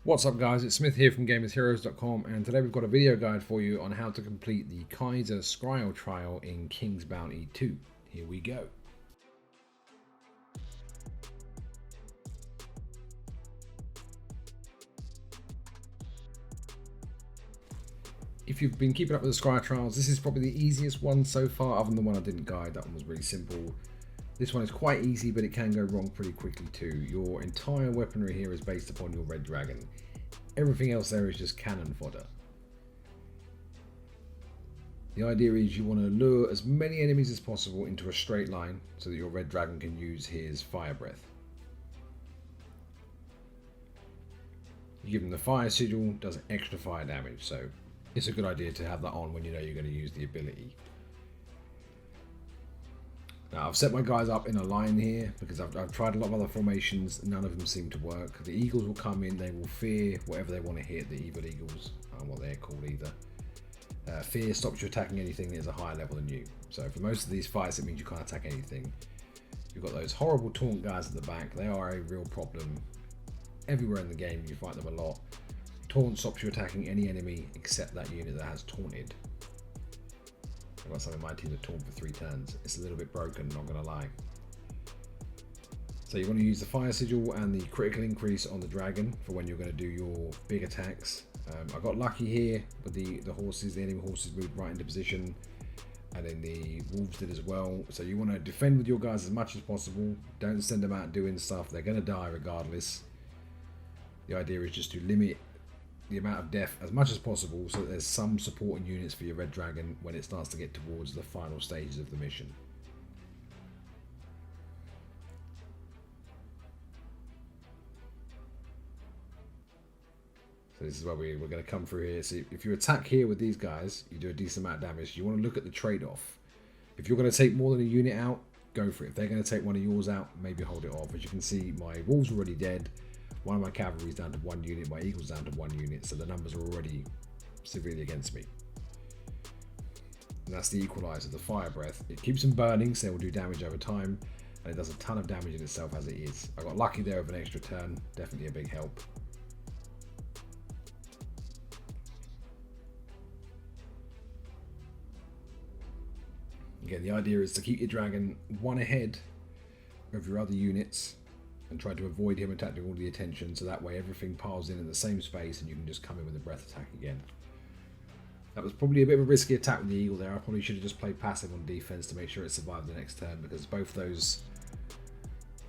What's up guys, it's Smith here from GamersHeroes.com, and today we've got a video guide for you on how to complete the Kaisar Scryer Trial in King's Bounty 2. Here we go. If you've been keeping up with the Scryer Trials, this is probably the easiest one so far, other than the one I didn't guide. That one was really simple. This one is quite easy, but it can go wrong pretty quickly too. Your entire weaponry here is based upon your red dragon. Everything else there is just cannon fodder. The idea is you want to lure as many enemies as possible into a straight line so that your red dragon can use his fire breath. You give him the fire sigil, does extra fire damage, so it's a good idea to have that on when you know you're going to use the ability. Now I've set my guys up in a line here because I've tried a lot of other formations, none of them seem to work. The eagles will come in, they will fear whatever they want to hit, the evil eagles, I don't know what they're called either. Fear stops you attacking anything that is a higher level than you. So for most of these fights it means you can't attack anything. You've got those horrible taunt guys at the back, they are a real problem. Everywhere in the game you fight them a lot. Taunt stops you attacking any enemy except that unit that has taunted. I've got some in my team that taunt for 3 turns. It's a little bit broken, not gonna lie. So you want to use the fire sigil and the critical increase on the dragon for when you're going to do your big attacks. I got lucky here with the horses. The enemy horses moved right into position, and then the wolves did as well. So you want to defend with your guys as much as possible. Don't send them out doing stuff. They're going to die regardless. The idea is just to limit the amount of death as much as possible so that there's some supporting units for your red dragon when it starts to get towards the final stages of the mission. So this is where we're going to come through here. So if you attack here with these guys, you do a decent amount of damage. You want to look at the trade-off. If you're going to take more than a unit out, go for it. If they're going to take one of yours out, maybe hold it off. As you can see, my wolves are already dead. One of my cavalry is down to 1 unit, my eagle's down to 1 unit, so the numbers are already severely against me. And that's the equalizer, the fire breath. It keeps them burning, so they will do damage over time, and it does a ton of damage in itself as it is. I got lucky there with an extra turn, definitely a big help. Again, the idea is to keep your dragon one ahead of your other units and try to avoid him attacking all the attention, so that way everything piles in the same space and you can just come in with a breath attack again. That was probably a bit of a risky attack with the eagle there. I probably should have just played passive on defense to make sure it survived the next turn, because both those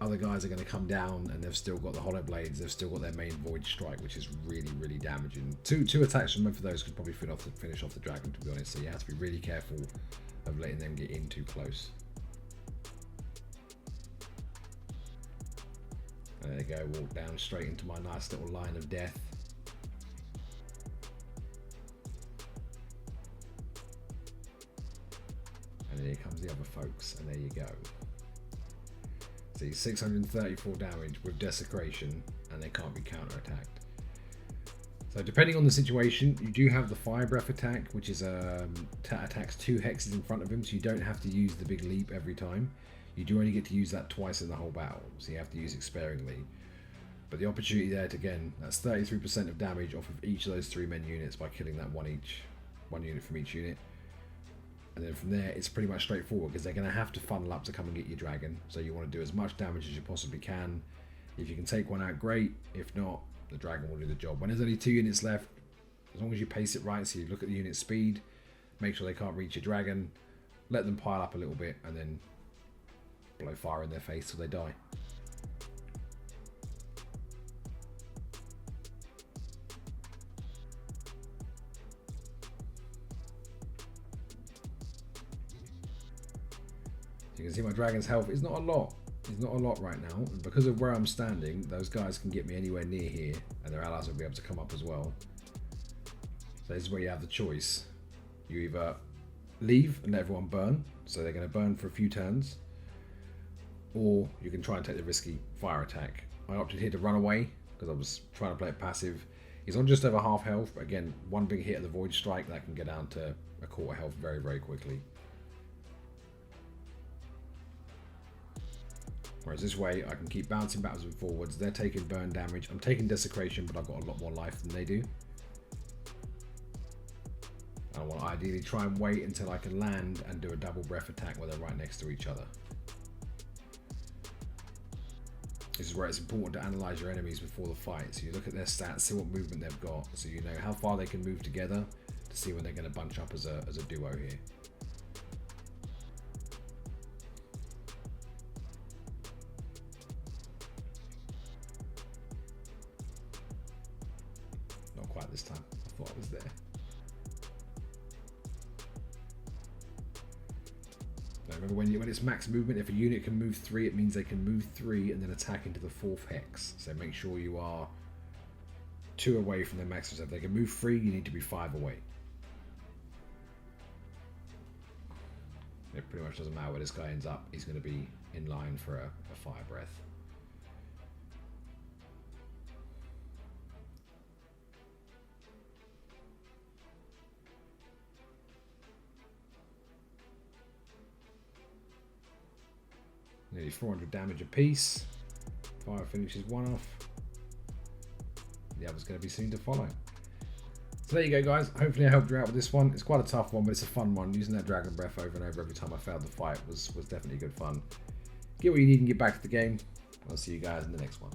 other guys are going to come down and they've still got the hollow blades, they've still got their main void strike, which is really damaging. Two attacks from both of those could probably finish off the dragon, to be honest, so you have to be really careful of letting them get in too close. There you go, walk down straight into my nice little line of death. And here comes the other folks, and there you go. See, 634 damage with desecration, and they can't be counter-attacked. So depending on the situation, you do have the fire breath attack, which is attacks 2 hexes in front of him, so you don't have to use the big leap every time. You do only get to use that twice in the whole battle, so you have to use it sparingly. But the opportunity there to, again, that's 33% of damage off of each of those 3 men units by killing that one unit from each unit. And then from there, it's pretty much straightforward, because they're going to have to funnel up to come and get your dragon. So you want to do as much damage as you possibly can. If you can take one out, great. If not, the dragon will do the job. When there's only 2 units left, as long as you pace it right, so you look at the unit speed, make sure they can't reach your dragon, let them pile up a little bit, and then blow fire in their face till they die. You can see my dragon's health is not a lot. It's not a lot right now. And because of where I'm standing, those guys can get me anywhere near here, and their allies will be able to come up as well. So this is where you have the choice. You either leave and let everyone burn, so they're going to burn for a few turns, or you can try and take the risky fire attack. I opted here to run away because I was trying to play it passive. He's on just over half health, but again, one big hit of the void strike that can get down to a quarter health very quickly. Whereas this way, I can keep bouncing backwards and forwards. They're taking burn damage. I'm taking desecration, but I've got a lot more life than they do. I want to ideally try and wait until I can land and do a double breath attack where they're right next to each other. This is where it's important to analyze your enemies before the fight. So you look at their stats, see what movement they've got, so you know how far they can move together to see when they're going to bunch up as a duo here. Not quite this time. I thought I was there. Remember, when it's max movement, if a unit can move 3, it means they can move 3 and then attack into the 4th hex. So make sure you are 2 away from their max reserve. If they can move 3, you need to be 5 away. It pretty much doesn't matter where this guy ends up. He's going to be in line for a fire breath. Nearly 400 damage apiece. Fire finishes one off. The other's going to be soon to follow. So there you go, guys. Hopefully I helped you out with this one. It's quite a tough one, but it's a fun one. Using that Dragon Breath over and over every time I failed the fight was definitely good fun. Get what you need and get back to the game. I'll see you guys in the next one.